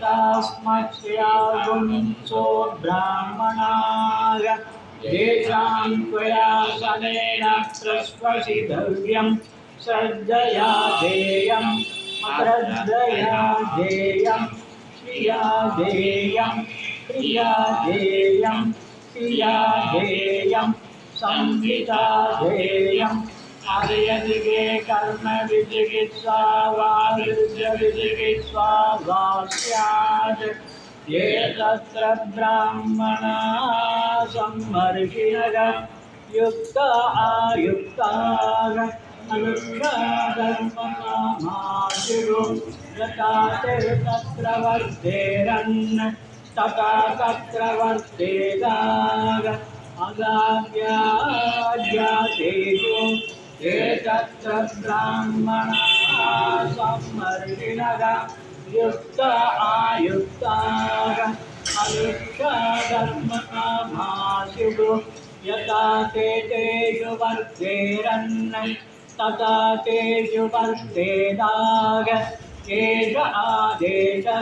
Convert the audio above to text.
तस्मत्स्यागुंसो ब्राह्मणाः येषां त्वया सनेन प्रस्वसितव्यं श्रद्धया देयम् अश्रद्धया देयं श्रिया देयं प्रिया देयं प्रिया देयं संहिता देयम् आर्यदिगे कर्म विचिकित्सा वा विचिकित्सा वा स्यात् ये तत्र ब्राह्मणा सम्मर्षिणः युक्ता आयुक्ताः अनुष्ठाधर्मकामाशुरो यथा ते तत्र वर्तेरन् तथा तत्र वर्तेदाः अगाद्याद्यातेषु ये तत्र ब्राह्मणाः सम्मर्षिणः युक्ता आयुक्ताः अनुष्ठाधर्मकामाशुः यथा ते तेषु वर्तेरन् तथा तेषु वर्तेदाः एष आदेशः